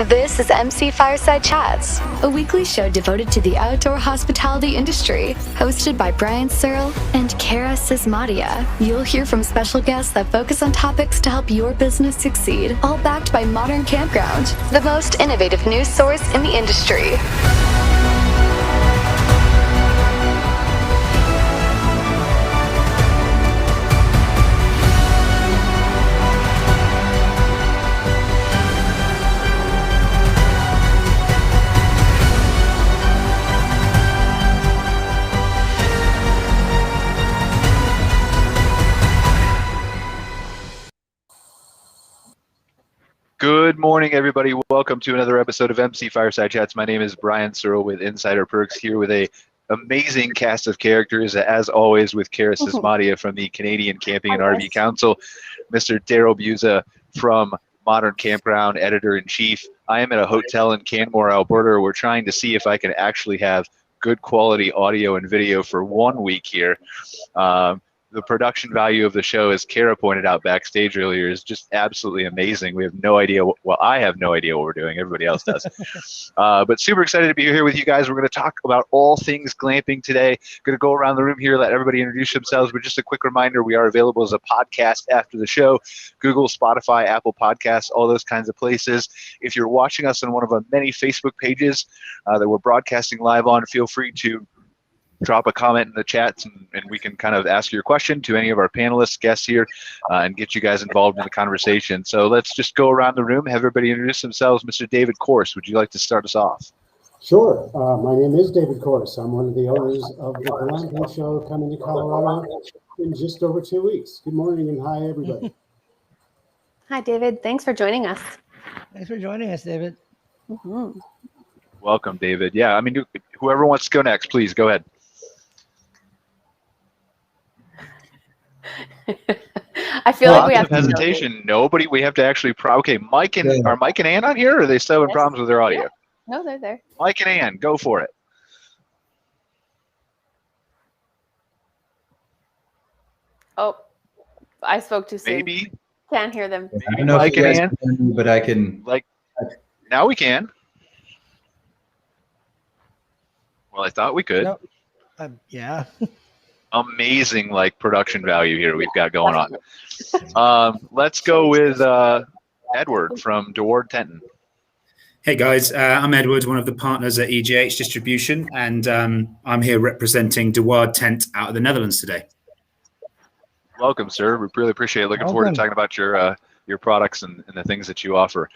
This is MC Fireside Chats, a weekly show devoted to the outdoor hospitality industry, hosted by Brian Searl and Cara Csizmadia. You'll hear from special guests that focus on topics to help your business succeed, all backed by Modern Campground, the most innovative news source in the industry. Good morning, everybody. Welcome to another episode of MC Fireside Chats. My name is Brian Searl with Insider Perks, here with a amazing cast of characters, as always, with Cara Csizmadia from the Canadian Camping and RV Council, Mr. Darryle Busa from Modern Campground, Editor-in-Chief. I am at a hotel in Canmore, Alberta. We're trying to see if I can actually have good quality audio and video for 1 week here. The production value of the show, as Cara pointed out backstage earlier, is just absolutely amazing. We have no idea. Well, I have no idea what we're doing. Everybody else does. But super excited to be here with you guys. We're going to talk about all things glamping today. Going to go around the room here, let everybody introduce themselves. But just a quick reminder, we are available as a podcast after the show. Google, Spotify, Apple Podcasts, all those kinds of places. If you're watching us on one of our many Facebook pages that we're broadcasting live on, feel free to drop a comment in the chats and we can kind of ask your question to any of our panelists, guests here, and get you guys involved in the conversation. So let's just go around the room, have everybody introduce themselves. Mr. David Korse, would you like to start us off? Sure. My name is David Korse. I'm one of the owners of the Glamping Show coming to Colorado in just over 2 weeks. Good morning and hi, everybody. Hi, David. Thanks for joining us. Thanks for joining us, David. Mm-hmm. Welcome, David. Yeah, I mean, whoever wants to go next, please go ahead. I feel like we have hesitation. Nobody. We have to actually. Okay, Mike and are Mike and Ann on here? Or are they still having problems with their audio? Yeah. No, they're there. Mike and Ann, go for it. Oh, I spoke too soon. Maybe. Can't hear them. I don't know Mike if you guys and Ann, can, but I can. Like, now we can. Well, I thought we could. No, yeah. Amazing, like, production value here we've got going on. Let's go with Edward from Waard Tenten. Hey guys, I'm Edward, one of the partners at EGH Distribution, and I'm here representing Waard Tenten out of the Netherlands today. Welcome, sir. We really appreciate it. Looking forward to talking about your products and the things that you offer.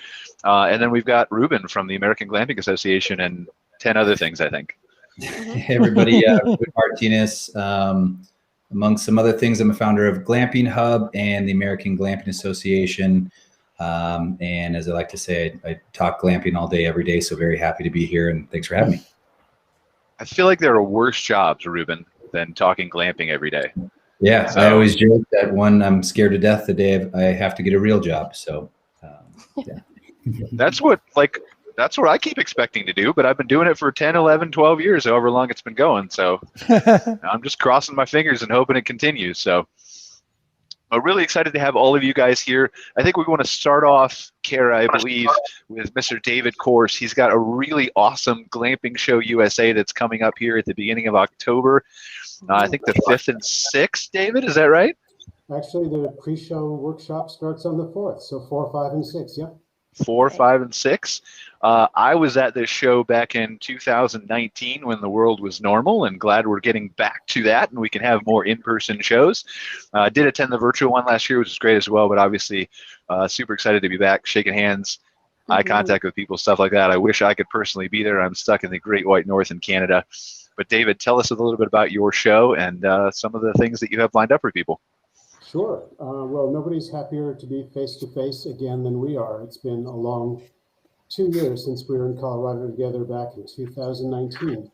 And then we've got Ruben from the American Glamping Association and 10 other things, I think. Hey everybody, Ruben Martinez. Among some other things, I'm a founder of Glamping Hub and the American Glamping Association. And as I like to say, I talk glamping all day, every day. So very happy to be here, and thanks for having me. I feel like there are worse jobs, Ruben, than talking glamping every day. Yeah, so, I always joke that one, I'm scared to death the day I have to get a real job. So yeah. That's what I keep expecting to do, but I've been doing it for 10, 11, 12 years, however long it's been going. So I'm just crossing my fingers and hoping it continues. So I'm really excited to have all of you guys here. I think we want to start off, Cara, I believe, with Mr. David Korse. He's got a really awesome Glamping Show USA that's coming up here at the beginning of October. I think the 5th and 6th, David, is that right? Actually, the pre-show workshop starts on the 4th, so 4, 5, and 6, yep. 4, 5, and 6. I was at this show back in 2019 when the world was normal, and glad we're getting back to that and we can have more in-person shows. Did attend the virtual one last year, which was great as well, but obviously super excited to be back, shaking hands, eye contact with people, stuff like that. I wish I could personally be there. I'm stuck in the Great White North in Canada. But David, tell us a little bit about your show and some of the things that you have lined up for people. Sure. Well, nobody's happier to be face-to-face again than we are. It's been a long 2 years since we were in Colorado together back in 2019.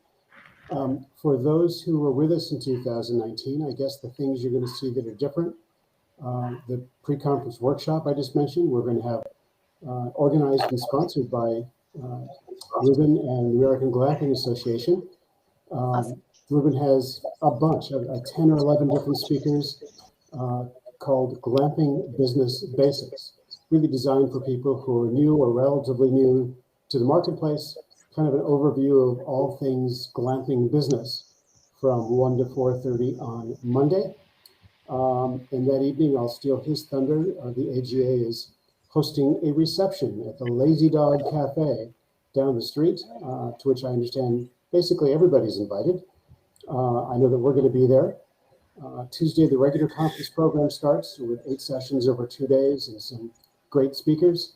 For those who were with us in 2019, I guess the things you're going to see that are different, the pre-conference workshop I just mentioned, we're going to have organized and sponsored by Ruben and the American Glamping Association. Awesome. Ruben has a bunch of 10 or 11 different speakers called Glamping Business Basics. really designed for people who are new or relatively new to the marketplace, kind of an overview of all things glamping business from 1 to 4:30 on Monday. And that evening, I'll steal his thunder. The AGA is hosting a reception at the Lazy Dog Cafe down the street, to which I understand basically everybody's invited. I know that we're going to be there. Tuesday, the regular conference program starts with 8 sessions over 2 days and some great speakers.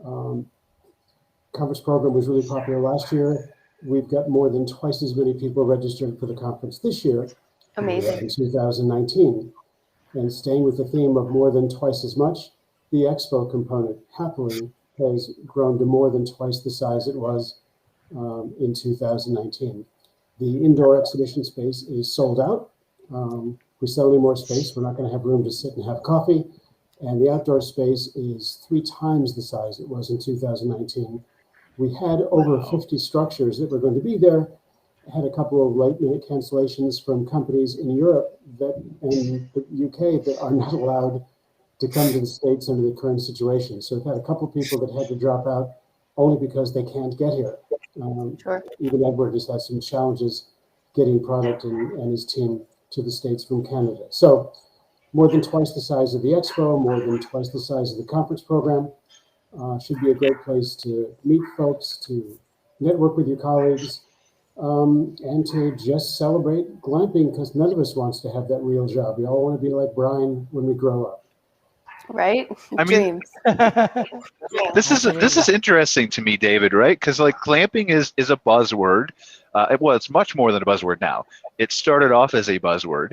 Conference program was really popular last year. We've got more than twice as many people registered for the conference this year. Amazing. In 2019. And staying with the theme of more than twice as much, the expo component happily has grown to more than twice the size it was in 2019. The indoor exhibition space is sold out. We sell any more space, we're not going to have room to sit and have coffee. And the outdoor space is 3 times the size it was in 2019. We had over 50 structures that were going to be there. Had a couple of late-minute cancellations from companies in Europe and the UK that are not allowed to come to the States under the current situation. So we've had a couple of people that had to drop out only because they can't get here. Sure. Even Edward has had some challenges getting product and his team to the States from Canada. So more than twice the size of the expo, more than twice the size of the conference program. Should be a great place to meet folks, to network with your colleagues, and to just celebrate glamping, because none of us wants to have that real job. We all want to be like Brian when we grow up. Right? I mean, Dreams. this is interesting to me, David, right? Because like glamping is a buzzword. Well, it's much more than a buzzword now. It started off as a buzzword,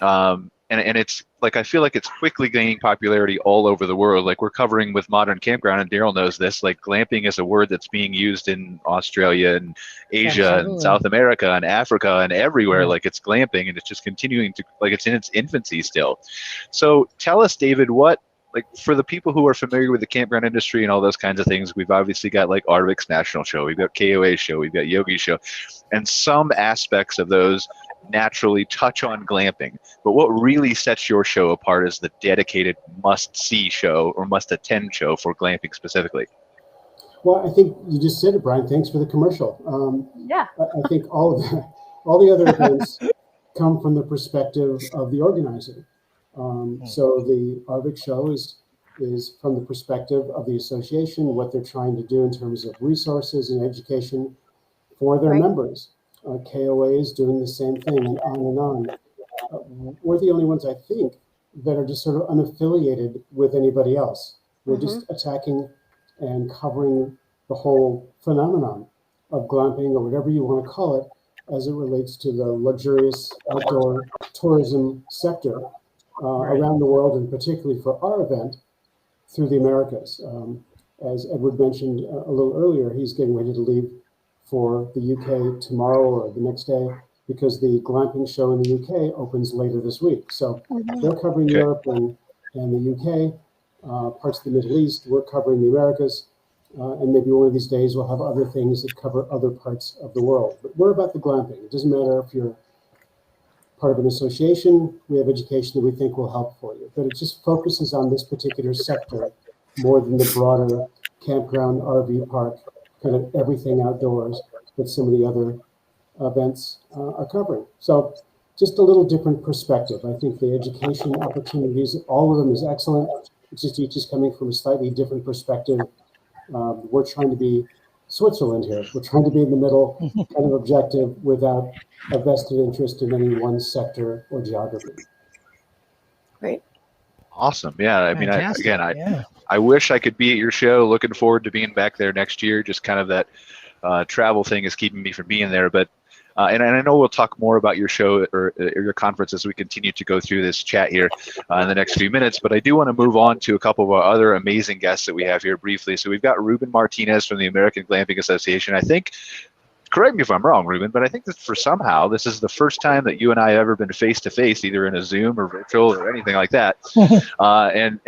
and it's like I feel like it's quickly gaining popularity all over the world. Like we're covering with Modern Campground, and Darryle knows this. Like glamping is a word that's being used in Australia and Asia Absolutely. and South America and Africa and everywhere. Like it's glamping, and it's just continuing to, like, it's in its infancy still. So tell us, David, what, like, for the people who are familiar with the campground industry and all those kinds of things, we've obviously got like Arvik's National Show, we've got KOA Show, we've got Yogi Show, and some aspects of those naturally touch on glamping. But what really sets your show apart is the dedicated must-see show or must-attend show for glamping specifically. Well, I think you just said it, Brian. Thanks for the commercial. Yeah. I think all the other events come from the perspective of the organizer. So the Arvik show is from the perspective of the association, what they're trying to do in terms of resources and education for their members. KOA is doing the same thing, and on. We're the only ones, I think, that are just sort of unaffiliated with anybody else. We're just attacking and covering the whole phenomenon of glamping, or whatever you want to call it, as it relates to the luxurious outdoor tourism sector around the world, and particularly for our event through the Americas. As Edward mentioned a little earlier, he's getting ready to leave for the UK tomorrow or the next day, because the Glamping Show in the UK opens later this week. So they're covering Europe and the UK, parts of the Middle East. We're covering the Americas, and maybe one of these days we'll have other things that cover other parts of the world. But we're about the glamping. It doesn't matter if you're part of an association. We have education that we think will help for you. But it just focuses on this particular sector more than the broader campground, RV park, kind of everything outdoors that some of the other events are covering. So just a little different perspective. I think the education opportunities, all of them is excellent. It's just each is coming from a slightly different perspective. We're trying to be Switzerland here. We're trying to be in the middle, kind of objective, without a vested interest in any one sector or geography. Great. Awesome. Yeah. I mean, Fantastic. I wish I could be at your show. Looking forward to being back there next year. Just kind of that travel thing is keeping me from being there. But and I know we'll talk more about your show or your conference as we continue to go through this chat here in the next few minutes. But I do want to move on to a couple of our other amazing guests that we have here briefly. So we've got Ruben Martinez from the American Glamping Association. I think, correct me if I'm wrong, Ruben, but I think that somehow this is the first time that you and I have ever been face-to-face, either in a Zoom or virtual or anything like that. And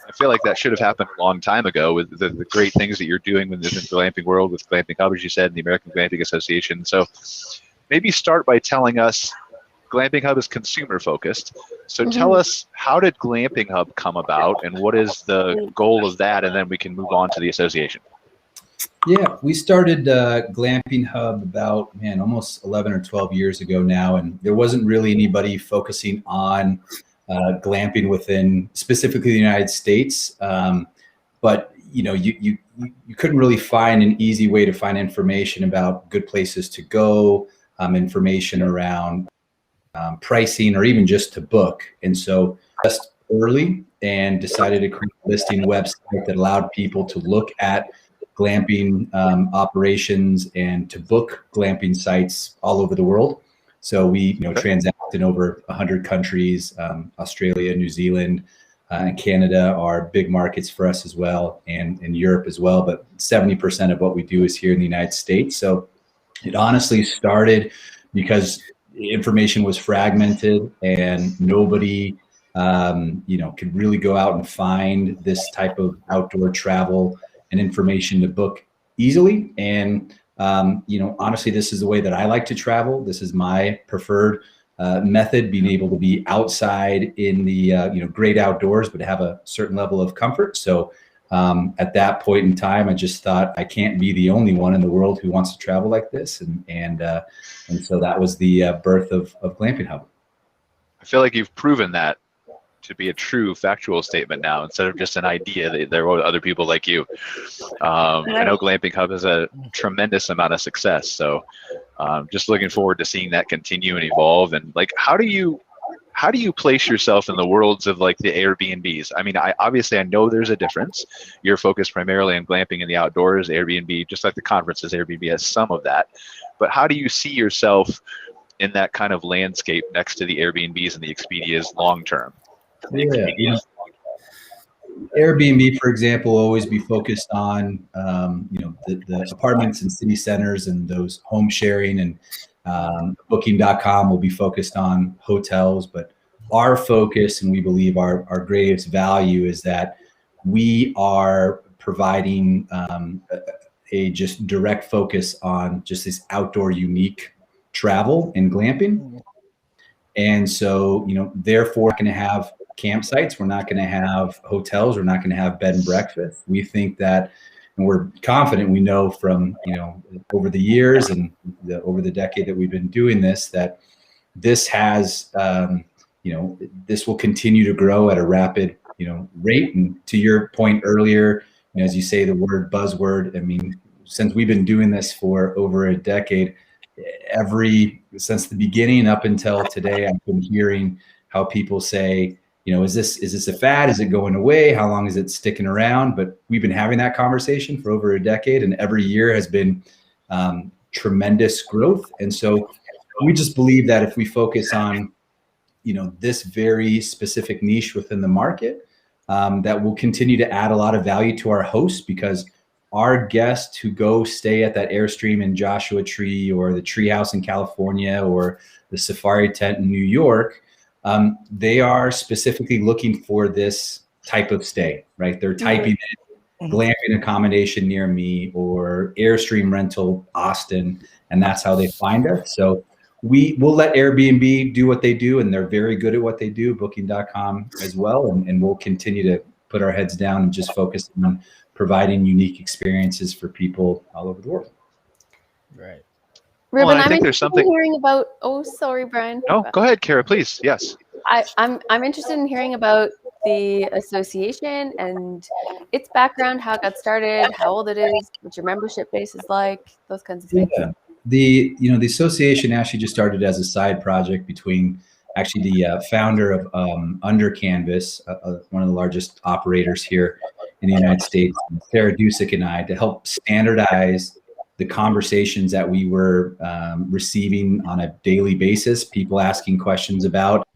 I feel like that should have happened a long time ago with the great things that you're doing within the glamping world with Glamping Hub, as you said, and the American Glamping Association. So maybe start by telling us Glamping Hub is consumer focused. So tell us, how did Glamping Hub come about, and what is the goal of that? And then we can move on to the association. Yeah, we started Glamping Hub about, almost 11 or 12 years ago now, and there wasn't really anybody focusing on glamping within specifically the United States. But you couldn't really find an easy way to find information about good places to go, information around pricing, or even just to book. And so just early and decided to create a listing website that allowed people to look at glamping operations and to book glamping sites all over the world. So we transact in over 100 countries. Australia, New Zealand, and Canada are big markets for us as well, and in Europe as well. But 70% of what we do is here in the United States. So it honestly started because information was fragmented and nobody could really go out and find this type of outdoor travel and information to book easily. And honestly, this is the way that I like to travel. This is my preferred method, being able to be outside in the great outdoors, but have a certain level of comfort. So at that point in time, I just thought I can't be the only one in the world who wants to travel like this, and so that was the birth of Glamping Hub. I feel like you've proven that to be a true factual statement now, instead of just an idea that there were other people like you. I know Glamping Hub has a tremendous amount of success, so just looking forward to seeing that continue and evolve. And like, how do you place yourself in the worlds of like the Airbnbs? I mean, I know there's a difference. You're focused primarily on glamping in the outdoors. Airbnb, just like the conferences, Airbnb has some of that. But how do you see yourself in that kind of landscape next to the Airbnbs and the Expedias long term? Yeah, Airbnb, for example, will always be focused on the apartments and city centers and those home sharing, and Booking.com will be focused on hotels. But our focus, and we believe our greatest value, is that we are providing a just direct focus on just this outdoor unique travel and glamping. And so, therefore, we're going to have campsites. We're not going to have hotels. We're not going to have bed and breakfast. We think that, and we're confident, we know from, over the years and over the decade that we've been doing this, that this has, this will continue to grow at a rapid, rate. And to your point earlier, as you say, the word buzzword, I mean, since we've been doing this for over a decade, since the beginning up until today, I've been hearing how people say, is this a fad? Is it going away? How long is it sticking around? But we've been having that conversation for over a decade, and every year has been tremendous growth. And so we just believe that if we focus on, this very specific niche within the market, that will continue to add a lot of value to our hosts, because our guests who go stay at that Airstream in Joshua Tree, or the Treehouse in California, or the Safari Tent in New York, they are specifically looking for this type of stay, right? They're typing in glamping accommodation near me or Airstream rental Austin, and that's how they find us. So we will let Airbnb do what they do, and they're very good at what they do, Booking.com as well, and we'll continue to put our heads down and just focus on providing unique experiences for people all over the world. Right. Ruben, I I'm think there's interested in hearing about. Oh, sorry, Brian. No, go ahead, Cara, please. Yes. I'm interested in hearing about the association and its background, how it got started, how old it is, what your membership base is like, those kinds of things. Yeah. The association actually just started as a side project between actually the founder of Under Canvas, one of the largest operators here in the United States, Cara Csizmadia, and I, to help standardize the conversations that we were receiving on a daily basis. People asking questions about,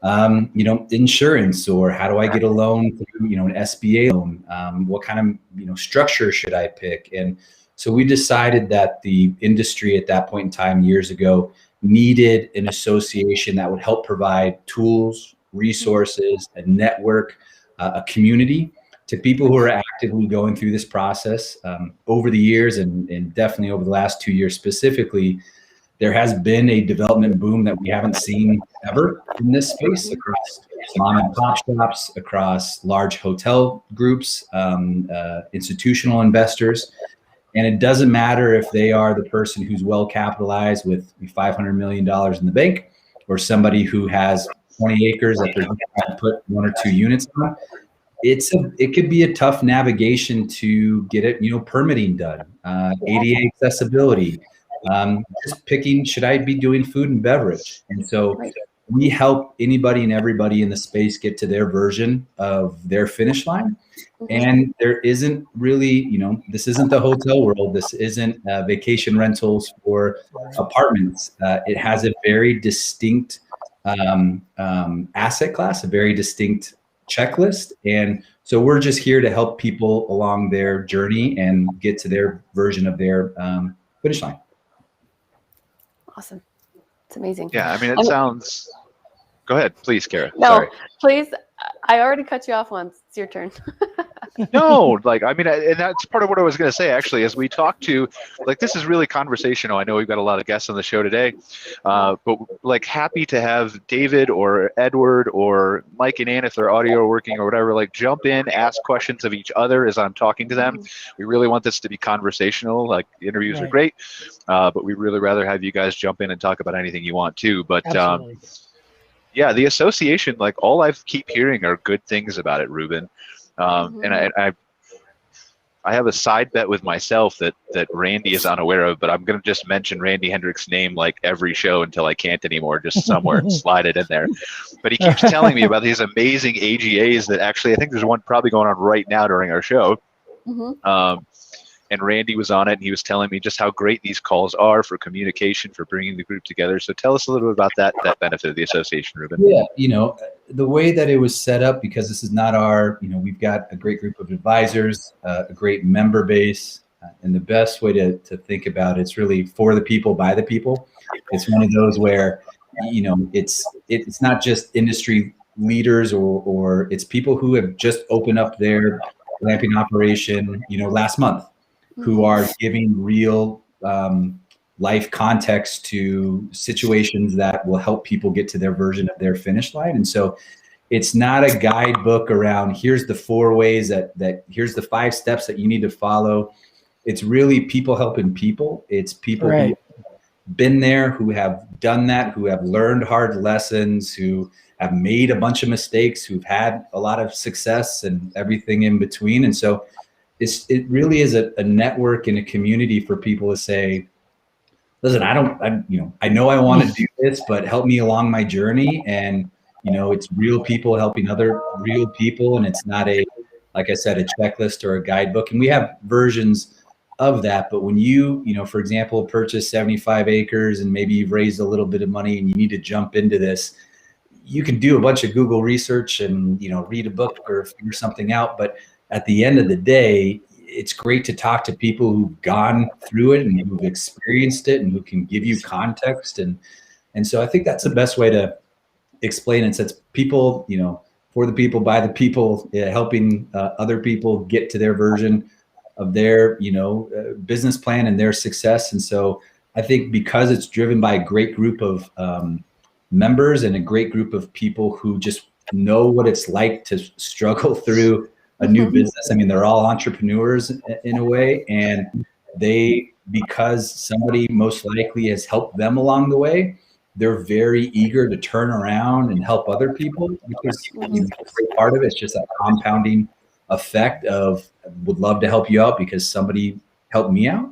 insurance, or how do I get a loan through, an SBA loan? What kind of, structure should I pick? And so we decided that the industry at that point in time, years ago, needed an association that would help provide tools, resources, a network, a community to people who are actively going through this process. Over the years, and definitely over the last 2 years specifically, there has been a development boom that we haven't seen ever in this space across mom and pop shops, across large hotel groups, institutional investors. And it doesn't matter if they are the person who's well capitalized with $500 million in the bank, or somebody who has 20 acres that they're going to put 1 or 2 units on. It could be a tough navigation to get it, permitting done, ADA accessibility, just picking, should I be doing food and beverage? And so we help anybody and everybody in the space get to their version of their finish line. And there isn't really, this isn't the hotel world. This isn't vacation rentals for apartments. It has a very distinct asset class, a very distinct checklist. And so we're just here to help people along their journey and get to their version of their finish line. Awesome. It's amazing. Yeah, I mean, it sounds... Go ahead, please, Cara. No, Sorry. please. I already cut you off once. It's your turn. No, and that's part of what I was going to say, actually, as we talk to, this is really conversational. I know we've got a lot of guests on the show today, but happy to have David or Edward or Mike and Ann, if their audio are working or whatever, jump in, ask questions of each other as I'm talking to them. We really want this to be conversational. Interviews are great, but we'd really rather have you guys jump in and talk about anything you want to. But yeah, the association, all I keep hearing are good things about it, Ruben. And I have a side bet with myself that Randy is unaware of, but I'm going to just mention Randy Hendrick's name every show until I can't anymore, just somewhere slide it in there. But he keeps telling me about these amazing AGAs that actually, I think there's one probably going on right now during our show. And Randy was on it, and he was telling me just how great these calls are for communication, for bringing the group together. So tell us a little bit about that benefit of the association, Ruben. Yeah, the way that it was set up, because this is not our, we've got a great group of advisors, a great member base, and the best way to think about it's really for the people, by the people. It's one of those where, it's not just industry leaders or it's people who have just opened up their glamping operation, last month, who are giving real life context to situations that will help people get to their version of their finish line. And so it's not a guidebook around here's the 4 ways that here's the 5 steps that you need to follow. It's really people helping people. It's people who have been there, who have done that, who have learned hard lessons, who have made a bunch of mistakes, who've had a lot of success and everything in between. And so it really is a network and a community for people to say, listen, I know I want to do this, but help me along my journey. And, it's real people helping other real people. And it's not like I said, a checklist or a guidebook. And we have versions of that. But when you for example, purchase 75 acres and maybe you've raised a little bit of money and you need to jump into this, you can do a bunch of Google research and, read a book or figure something out. But at the end of the day, it's great to talk to people who've gone through it and who've experienced it and who can give you context. And so I think that's the best way to explain it. It's people, for the people, by the people, helping other people get to their version of their, business plan and their success. And so I think because it's driven by a great group of members and a great group of people who just know what it's like to struggle through a new business. I mean, they're all entrepreneurs in a way, and because somebody most likely has helped them along the way, they're very eager to turn around and help other people, because a great part of it is just that compounding effect of would love to help you out because somebody helped me out.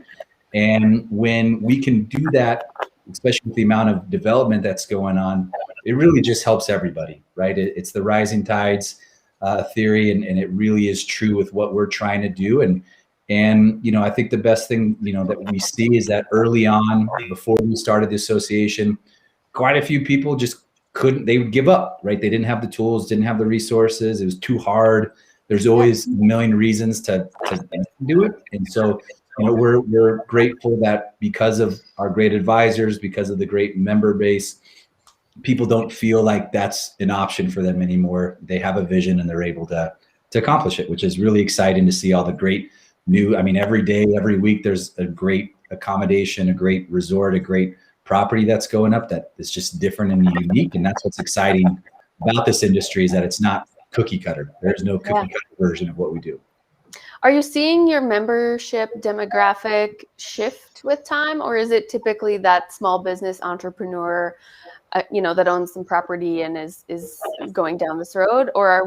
And when we can do that, especially with the amount of development that's going on, it really just helps everybody, right? It's the rising tides theory, and it really is true with what we're trying to do. And I think the best thing that we see is that early on, before we started the association, quite a few people just they would give up, right? They didn't have the tools, didn't have the resources. It was too hard. There's always a million reasons to do it. And so we're grateful that because of our great advisors, because of the great member base, people don't feel like that's an option for them anymore. They have a vision and they're able to accomplish it, which is really exciting to see all the great every day, every week, there's a great accommodation, a great resort, a great property that's going up that is just different and unique. And that's what's exciting about this industry, is that it's not cookie cutter. There's no cookie cutter version of what we do. Are you seeing your membership demographic shift with time, or is it typically that small business entrepreneur, that owns some property and is going down this road, or are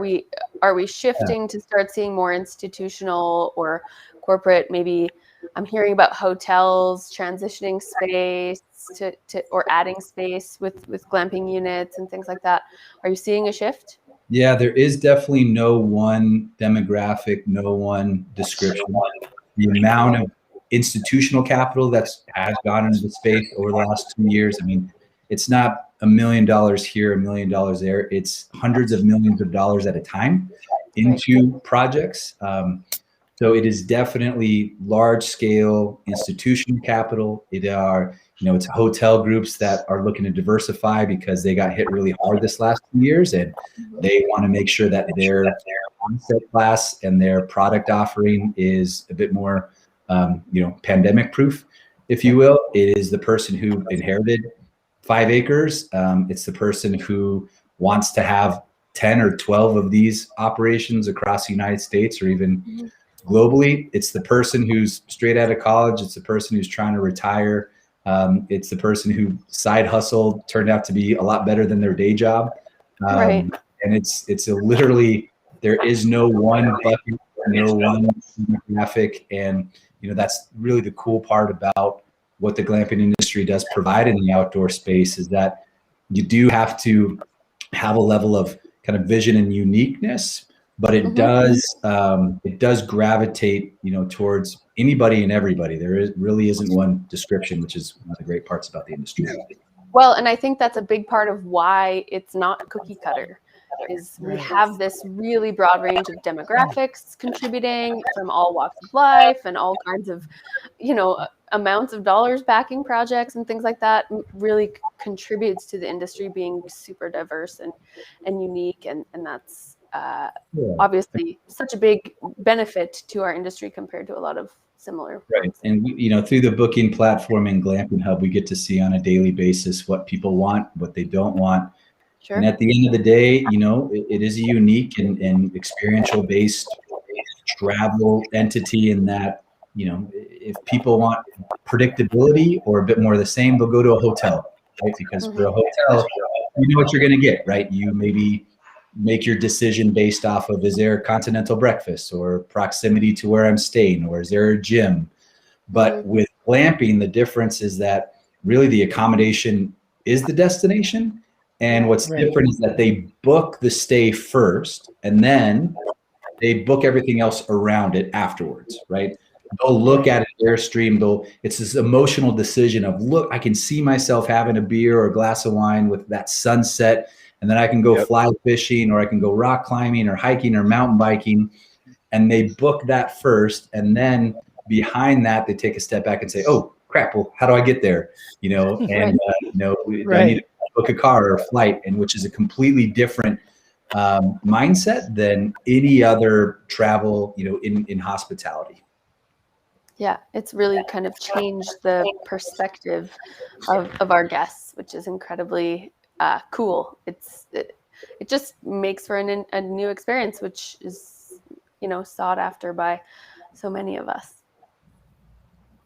we shifting to start seeing more institutional or corporate? Maybe I'm hearing about hotels transitioning space to or adding space with glamping units and things like that. Are you seeing a shift? Yeah, there is definitely no one demographic, no one description. The amount of institutional capital has gone into the space over the last 2 years. I mean, it's not $1 million here, $1 million there. It's hundreds of millions of dollars at a time into projects. So it is definitely large scale institutional capital. It's hotel groups that are looking to diversify because they got hit really hard this last 2 years, and they want to make sure that their asset class and their product offering is a bit more, pandemic proof, if you will. It is the person who inherited 5 acres. It's the person who wants to have 10 or 12 of these operations across the United States or even globally. It's the person who's straight out of college. It's the person who's trying to retire. It's the person who side hustle turned out to be a lot better than their day job. Right. And it's literally, there is no one bucket, no one demographic. And, that's really the cool part about what the glamping industry does provide in the outdoor space, is that you do have to have a level of kind of vision and uniqueness, but it does gravitate, towards anybody and everybody. There really isn't one description, which is one of the great parts about the industry. Well, and I think that's a big part of why it's not cookie cutter, is we have this really broad range of demographics contributing from all walks of life and all kinds of, amounts of dollars backing projects and things like that. Really contributes to the industry being super diverse and unique. And that's obviously such a big benefit to our industry compared to a lot of similar. Right. And, through the booking platform and Glamping Hub, we get to see on a daily basis what people want, what they don't want. Sure. And at the end of the day, it is a unique and experiential based travel entity in that, if people want predictability or a bit more of the same, they'll go to a hotel, right? Because for a hotel, you know what you're going to get, right? You maybe make your decision based off of, is there a continental breakfast or proximity to where I'm staying, or is there a gym? But with glamping, the difference is that really the accommodation is the destination. And what's different is that they book the stay first, and then they book everything else around it afterwards, right? They'll look at an Airstream. It's this emotional decision of, look, I can see myself having a beer or a glass of wine with that sunset, and then I can go fly fishing, or I can go rock climbing or hiking or mountain biking. And they book that first, and then behind that, they take a step back and say, oh crap, well, how do I get there? I need to book a car or a flight, and which is a completely different mindset than any other travel, in hospitality. Yeah, it's really kind of changed the perspective of our guests, which is incredibly cool. It just makes for a new experience, which is, sought after by so many of us.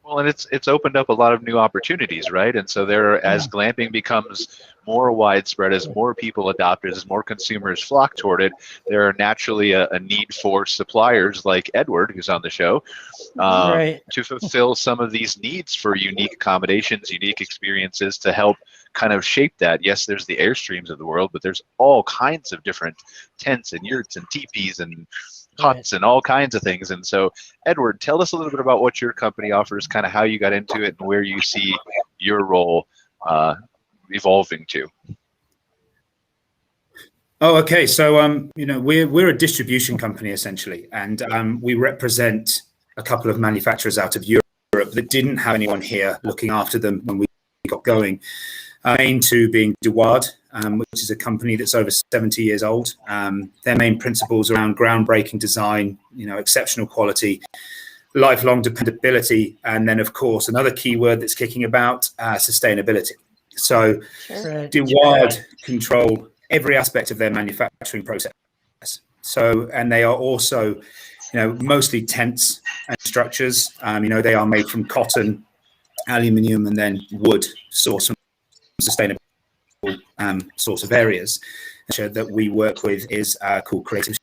Well, and it's opened up a lot of new opportunities, right? And so as glamping becomes more widespread, as more people adopt it, as more consumers flock toward it, there are naturally a need for suppliers like Edward, who's on the show, to fulfill some of these needs for unique accommodations, unique experiences, to help kind of shape that. Yes, there's the Airstreams of the world, but there's all kinds of different tents and yurts and teepees and huts and all kinds of things. And so, Edward, tell us a little bit about what your company offers, kind of how you got into it and where you see your role evolving to. Oh, okay. So, we're a distribution company essentially, and we represent a couple of manufacturers out of Europe that didn't have anyone here looking after them when we got going. Main two being Waard, which is a company that's over 70 years old. Their main principles around groundbreaking design, exceptional quality, lifelong dependability, and then of course another key word that's kicking about, sustainability. So Sure. Waard control every aspect of their manufacturing process. So, and they are also, mostly tents and structures. They are made from cotton, aluminium, and then wood sourced from sustainable source of areas. That we work with is called Creative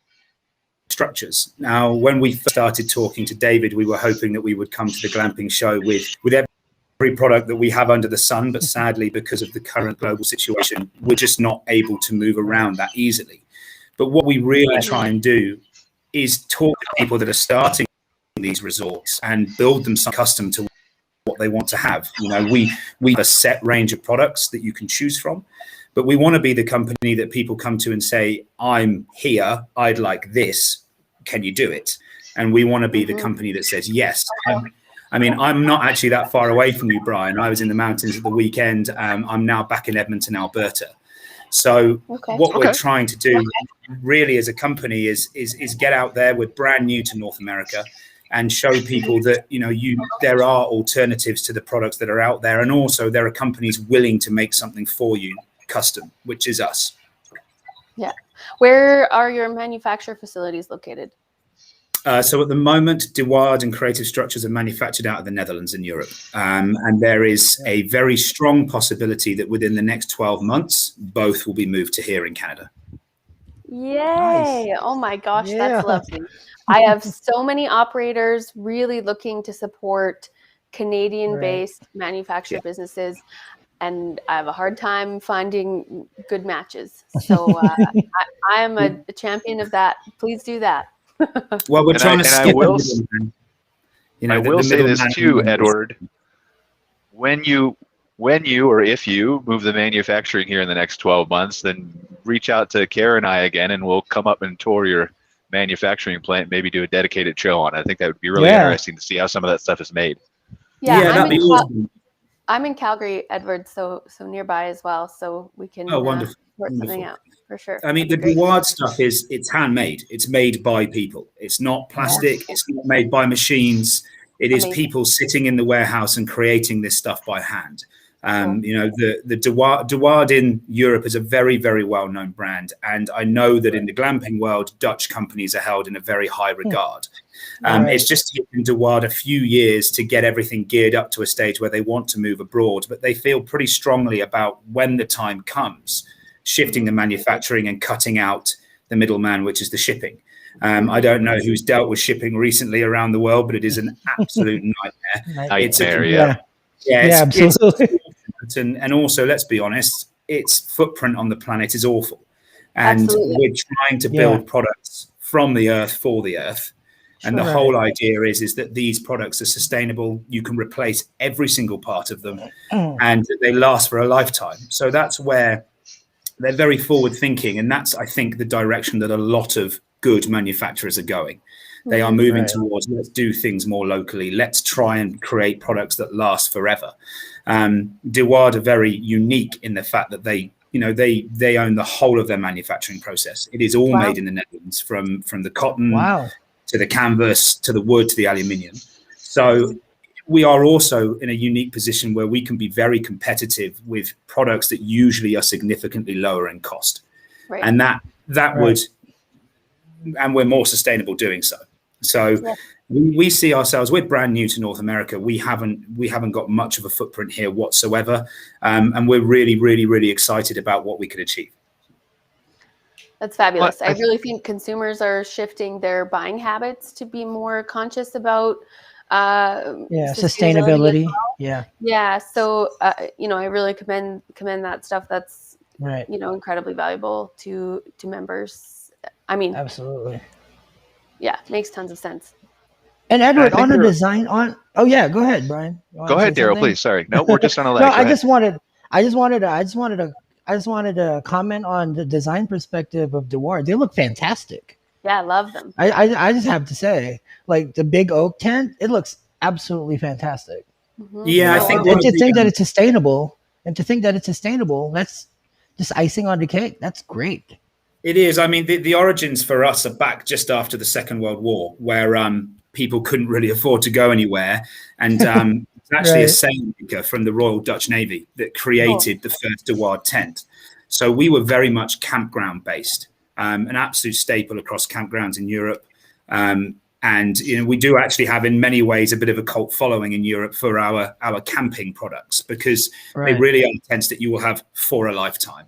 Structures. Now, when we started talking to David, we were hoping that we would come to the Glamping Show with every product that we have under the sun, but sadly, because of the current global situation, we're just not able to move around that easily. But what we really try and do is talk to people that are starting these resorts and build them some custom to what they want to have. We have a set range of products that you can choose from, but we want to be the company that people come to and say, I'm here, I'd like this, can you do it? And we want to be the company that says, yes. I'm not actually that far away from you, Brian. I was in the mountains at the weekend. I'm now back in Edmonton, Alberta. So what we're trying to do really as a company is get out there. We're brand new to North America and show people that, there are alternatives to the products that are out there. And also there are companies willing to make something for you custom, which is us. Yeah. Where are your manufacturer facilities located? So at the moment, Waard and Creative Structures are manufactured out of the Netherlands in Europe. And there is a very strong possibility that within the next 12 months, both will be moved to here in Canada. Yay. Nice. Oh my gosh, Yeah. that's lovely. I have so many operators really looking to support Canadian-based manufactured businesses, and I have a hard time finding good matches. So I am a champion of that. Please do that. Well, we're trying to skip. I will say this too, Edward. When you or if you move the manufacturing here in the next 12 months, then reach out to Cara and I again, and we'll come up and tour your manufacturing plant. Maybe do a dedicated show on it. I think that would be really interesting to see how some of that stuff is made. Yeah, that'd be awesome. I'm in Calgary, Edward, so nearby as well, so we can wonderful. work something out for sure. The Waard stuff it's handmade. It's made by people. It's not plastic. It's not made by machines. It is people sitting in the warehouse and creating this stuff by hand. The Waard in Europe is a very, very well-known brand, and I know that in the glamping world, Dutch companies are held in a very high regard. It's just taken Waard a few years to get everything geared up to a stage where they want to move abroad, but they feel pretty strongly about when the time comes, shifting the manufacturing and cutting out the middleman, which is the shipping. I don't know who's dealt with shipping recently around the world, but it is an absolute nightmare. Absolutely. And also, let's be honest, its footprint on the planet is awful. And we're trying to build products from the earth for the earth. And the whole idea is that these products are sustainable. You can replace every single part of them and they last for a lifetime. So that's where they're very forward thinking. And that's, I think, the direction that a lot of good manufacturers are going. They are moving towards, let's do things more locally. Let's try and create products that last forever. Waard are very unique in the fact that they own the whole of their manufacturing process. It is all made in the Netherlands, from the cotton to the canvas, to the wood, to the aluminium. So we are also in a unique position where we can be very competitive with products that usually are significantly lower in cost. And that would, and we're more sustainable doing so. So we see ourselves, we're brand new to North America. We haven't got much of a footprint here whatsoever. And we're really, really, really excited about what we could achieve. That's fabulous. I really think consumers are shifting their buying habits to be more conscious about sustainability. Well. Yeah. So I really commend that stuff. That's incredibly valuable to members. I mean, absolutely. Yeah, makes tons of sense. And Edward, on the design go ahead, Brian. Go ahead, Darryle, please. Sorry. No, we're just on a lag. No, I just wanted to comment on the design perspective of Waard. They look fantastic. Yeah, I love them. I just have to say, like the big oak tent, it looks absolutely fantastic. Yeah, I think to think that it's sustainable, that's just icing on the cake. That's great. It is. I mean, the origins for us are back just after the Second World War, where people couldn't really afford to go anywhere. And it's actually a sailmaker from the Royal Dutch Navy that created the first Waard tent. So we were very much campground based, an absolute staple across campgrounds in Europe. And we do actually have, in many ways, a bit of a cult following in Europe for our camping products, because they really are tents that you will have for a lifetime.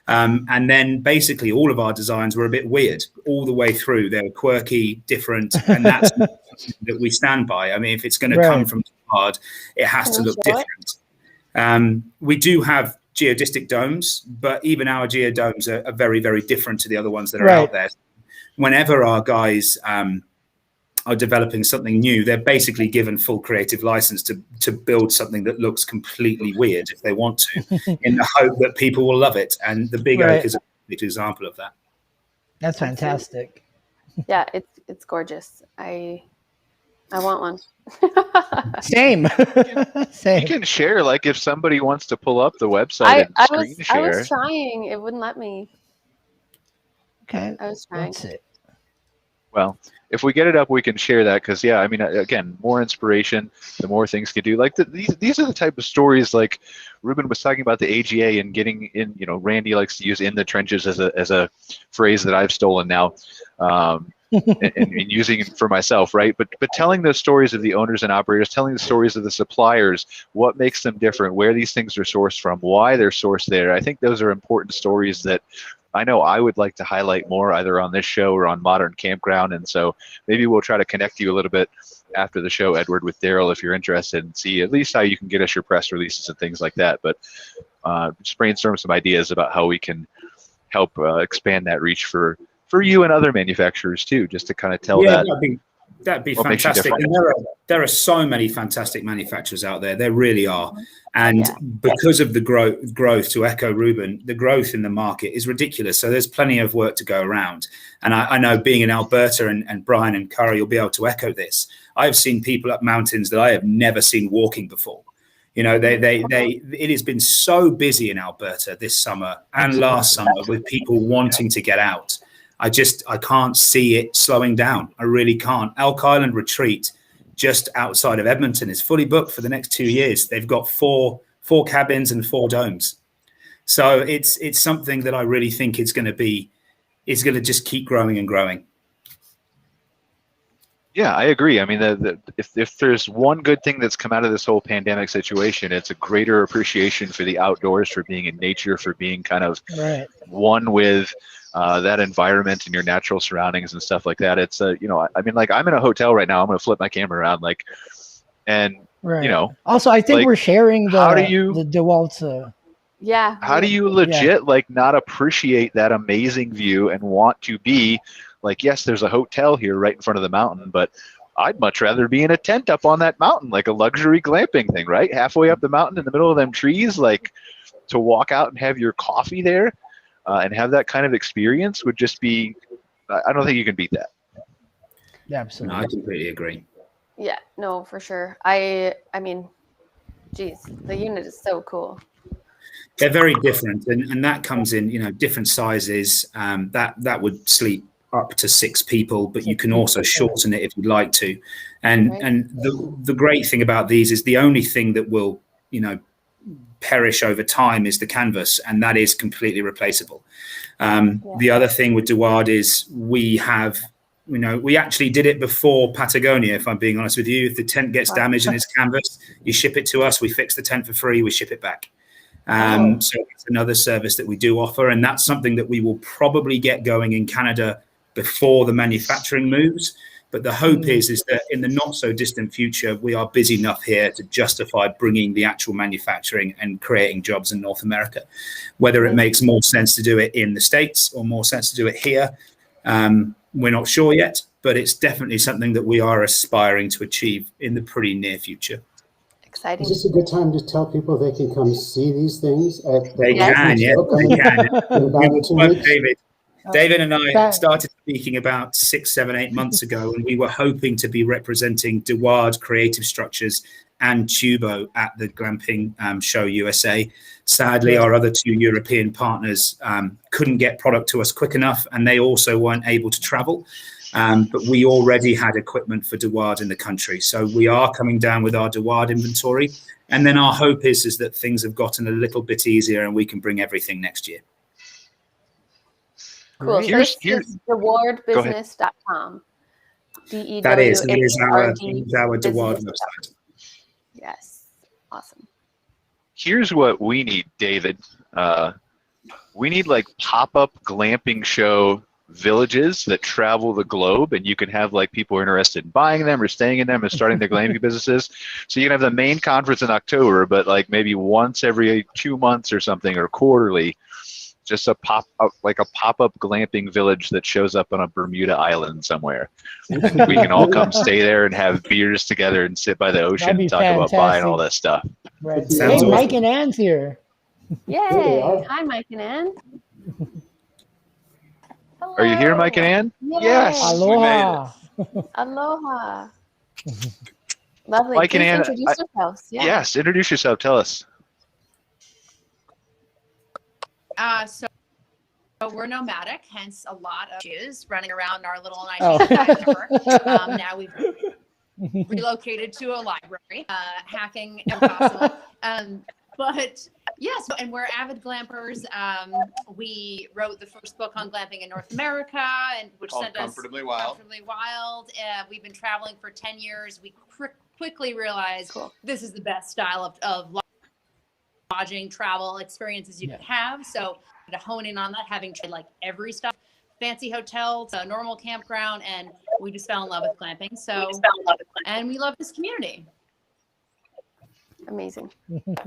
And then basically all of our designs were a bit weird all the way through. They were quirky, different, and that's that we stand by. I mean, if it's going to come from Waard, it has to look different. We do have geodesic domes, but even our geodomes are very, very different to the other ones that are out there. Whenever our guys are developing something new, they're basically given full creative license to build something that looks completely weird if they want to, in the hope that people will love it. And the Big Oak is a good example of that. That's fantastic. Yeah, it's gorgeous. I want one. Same. You can share, like, if somebody wants to pull up the website and screen share. I was trying. It wouldn't let me. Okay. I was trying. That's it. Well, if we get it up, we can share that, because I mean, again, more inspiration, the more things could do. Like these are the type of stories, like Ruben was talking about the AGA and getting in. Randy likes to use "in the trenches" as a phrase that I've stolen now, and using it for myself, right? But telling those stories of the owners and operators, telling the stories of the suppliers, what makes them different, where these things are sourced from, why they're sourced there. I think those are important stories that I know I would like to highlight more, either on this show or on Modern Campground. And so maybe we'll try to connect you a little bit after the show, Edward, with Darryle, if you're interested, and see at least how you can get us your press releases and things like that. But just brainstorm some ideas about how we can help expand that reach for you and other manufacturers too, just to kind of tell that. That'd be fantastic. And there are so many fantastic manufacturers out there. There really are. And because of the growth, to echo Ruben, the growth in the market is ridiculous. So there's plenty of work to go around. And I know, being in Alberta, and Brian and Cara, you'll be able to echo this. I've seen people up mountains that I have never seen walking before. It has been so busy in Alberta this summer and last summer with people wanting to get out. I can't see it slowing down. I really can't. Elk Island Retreat, just outside of Edmonton, is fully booked for the next 2 years. They've got four cabins and 4 domes. So it's something that I really think is going to just keep growing and growing. Yeah, I agree. I mean, if there's one good thing that's come out of this whole pandemic situation, it's a greater appreciation for the outdoors, for being in nature, for being kind of one with that environment and your natural surroundings and stuff like that. It's I mean, like, I'm in a hotel right now. I'm going to flip my camera around, Also, I think, like, we're sharing the DeWalt's. Yeah. How do you legit not appreciate that amazing view and want to be like, yes, there's a hotel here right in front of the mountain, but I'd much rather be in a tent up on that mountain, like a luxury glamping thing, right? Halfway up the mountain in the middle of them trees, like, to walk out and have your coffee there. And have that kind of experience would just be, I don't think you can beat that. Yeah, absolutely. No, I completely agree. Yeah, no, for sure. I mean, geez, the unit is so cool. They're very different, and that comes in, different sizes. That would sleep up to 6 people, but you can also shorten it if you'd like to. And the great thing about these is the only thing that will, perish over time is the canvas, and that is completely replaceable. The other thing with Waard is we actually did it before Patagonia, if I'm being honest with you. If the tent gets damaged in its canvas, you ship it to us, we fix the tent for free, we ship it back. So it's another service that we do offer, and that's something that we will probably get going in Canada before the manufacturing moves. But the hope is that in the not so distant future, we are busy enough here to justify bringing the actual manufacturing and creating jobs in North America. Whether it makes more sense to do it in the States or more sense to do it here, we're not sure yet, but it's definitely something that we are aspiring to achieve in the pretty near future. Exciting. Is this a good time to tell people they can come see these things? They can. David and I started speaking about 6, 7, 8 months ago, and we were hoping to be representing Waard Creative Structures and Tubo at the Glamping Show USA. Sadly, our other 2 European partners couldn't get product to us quick enough, and they also weren't able to travel. But we already had equipment for Waard in the country. So we are coming down with our Waard inventory. And then our hope is that things have gotten a little bit easier and we can bring everything next year. Cool. Here's DeWaardbusiness.com. That is our Waard website. Yes. Awesome. Here's what we need, David. We need like pop-up glamping show villages that travel the globe, and you can have like people who are interested in buying them or staying in them and starting their glamping businesses. So you can have the main conference in October, but like maybe once every 2 months or something, or quarterly, just a pop-up glamping village that shows up on a Bermuda island somewhere. We can all come stay there and have beers together and sit by the ocean and talk about buying all that stuff. Right. Sounds Hey, Mike awesome. and Ann's here. Yay. Hi, Mike and Ann. Hello. Are you here, Mike and Ann? Yay. Yes. Aloha. Aloha. Lovely. Mike and Please Ann, introduce yourselves. Yeah. Yes, introduce yourself. Tell us. So we're nomadic, hence a lot of issues running around our little Oh. 1995 Now we've relocated to a library, hacking if possible. But yes, and we're avid glampers. We wrote the first book on glamping in North America, and which sent us Comfortably Wild. We've been traveling for 10 years. We quickly realized this is the best style of lodging travel experiences you could have. So to hone in on that, having tried like every style, fancy hotel to normal campground, and we just fell in love with glamping. And we love this community. Amazing.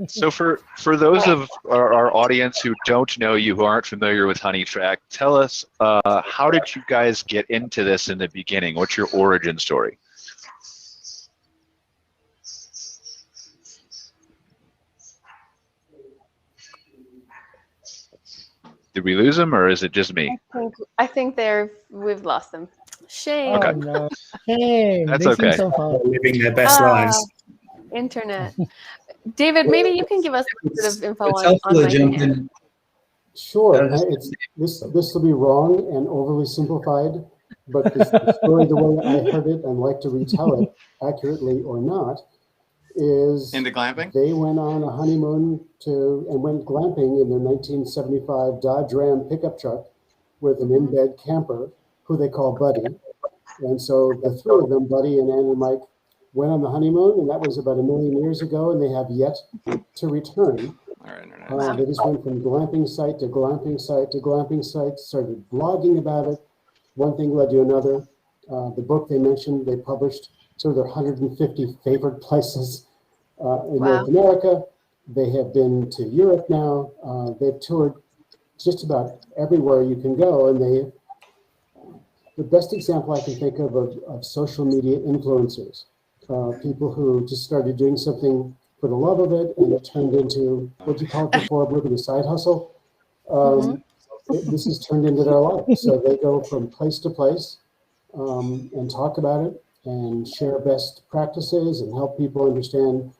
So for those of our audience who don't know you, who aren't familiar with HoneyTrek, tell us, how did you guys get into this in the beginning? What's your origin story? Did we lose them, or is it just me? I think we've lost them. Shame. Oh, no. Shame. That's They seem okay. so fun. Living their best lives. Internet. David, maybe you can give us a bit of info It's on helpful to Mike jump and Ann. in. Sure. This will be wrong and overly simplified, but the story, the way I heard it and like to retell it, accurately or not, is into glamping. They went on a honeymoon and went glamping in their 1975 Dodge Ram pickup truck with an in-bed camper who they call Buddy. And so the three of them, Buddy and Ann and Mike, went on the honeymoon, and that was about 1 million years ago, and they have yet to return. They just went from glamping site to glamping site to glamping site, started blogging about it. One thing led to another. The book they mentioned, they published sort of their 150 favorite places in North America. They have been to Europe now. They've toured just about everywhere you can go, and the best example I can think of social media influencers, people who just started doing something for the love of it, and it turned into, what you call it before, a side hustle. This has turned into their life. So they go from place to place and talk about it and share best practices and help people understand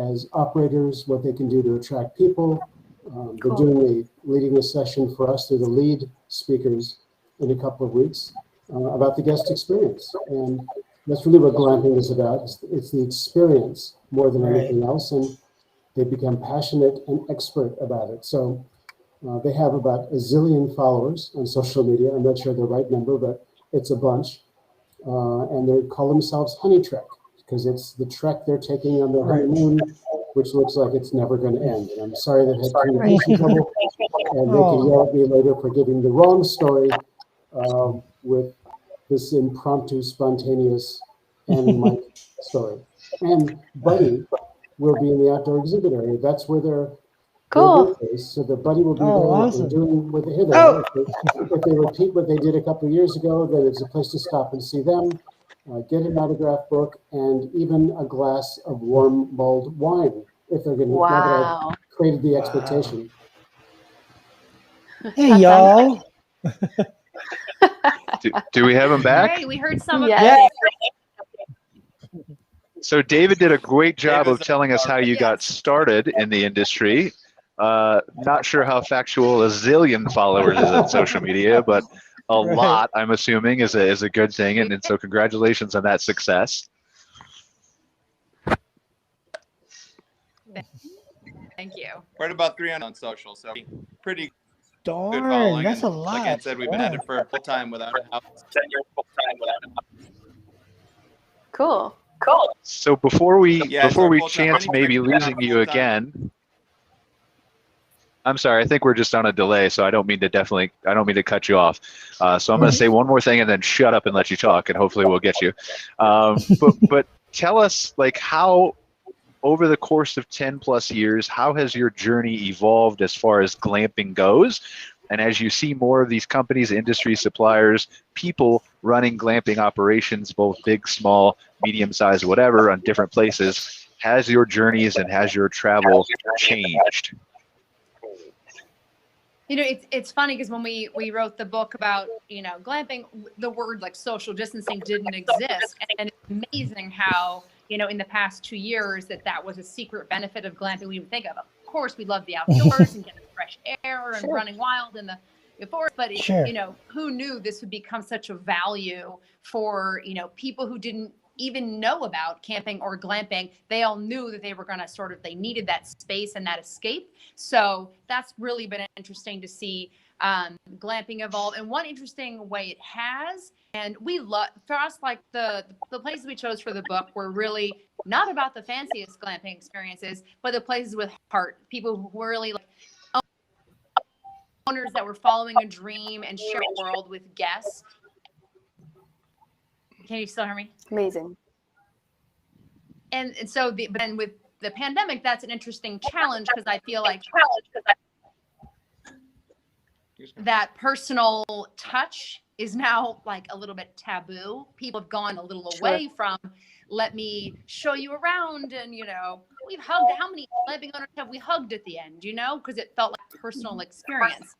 as operators what they can do to attract people. They're leading a session for us. They're the lead speakers in a couple of weeks about the guest experience. And that's really what glamping is about. It's the experience more than anything else. And they become passionate and expert about it. So they have about 1 zillion followers on social media. I'm not sure the right number, but it's a bunch. And they call themselves HoneyTrek because it's the trek they're taking on their honeymoon, which looks like it's never going to end. And I'm sorry they've had communication trouble, and they can yell at me later for giving the wrong story with this impromptu, spontaneous Ann and Mike story. And Buddy will be in the outdoor exhibit area. That's where their booth is. So the Buddy will be there awesome. and doing what they did. If they repeat what they did a couple of years ago, then it's a place to stop and see them, get an autograph book, and even a glass of warm mulled wine if they're going to. Wow! Created the expectation. Hey, y'all. Do we have him back? Hey, we heard some of Yes. So David did a great job of telling us how you got started in the industry. Not sure how factual 1 zillion followers is on social media, but a Right. lot, I'm assuming, is a good thing. And so congratulations on that success. Thank you. We're at about 300 on social, so pretty good Darn, following. that's And a lot. like I said, we've been at it for full time without a house. 10 years full time without a house. Cool. So before we Yeah, it's our full-time chance maybe losing you again, I'm sorry. I think we're just on a delay, so I don't mean to cut you off. So I'm going to say one more thing and then shut up and let you talk, and hopefully we'll get you. But tell us, like, how over the course of 10 plus years, how has your journey evolved as far as glamping goes? And as you see more of these companies, industry suppliers, people running glamping operations, both big, small, medium-sized, whatever, on different places, has your journeys and has your travel changed? You know, it's funny because when we wrote the book about, you know, glamping, the word like social distancing didn't exist. And it's amazing how, you know, in the past 2 years that was a secret benefit of glamping we would think of. Of course, we love the outdoors and getting fresh air and running wild in the forest. But, you know, who knew this would become such a value for, you know, people who didn't even know about camping or glamping. They all knew that they were going to they needed that space and that escape. So that's really been interesting to see glamping evolve. And one interesting way it has, and we love, for us, like the places we chose for the book were really not about the fanciest glamping experiences, but the places with heart, people who were really like owners that were following a dream and share a world with guests. Can you still hear me? Amazing. And so, but then with the pandemic, that's an interesting challenge because I feel like that personal touch is now like a little bit taboo. People have gone a little away from, let me show you around. And, you know, we've hugged, how many glamping owners have we hugged at the end, you know, because it felt like a personal experience.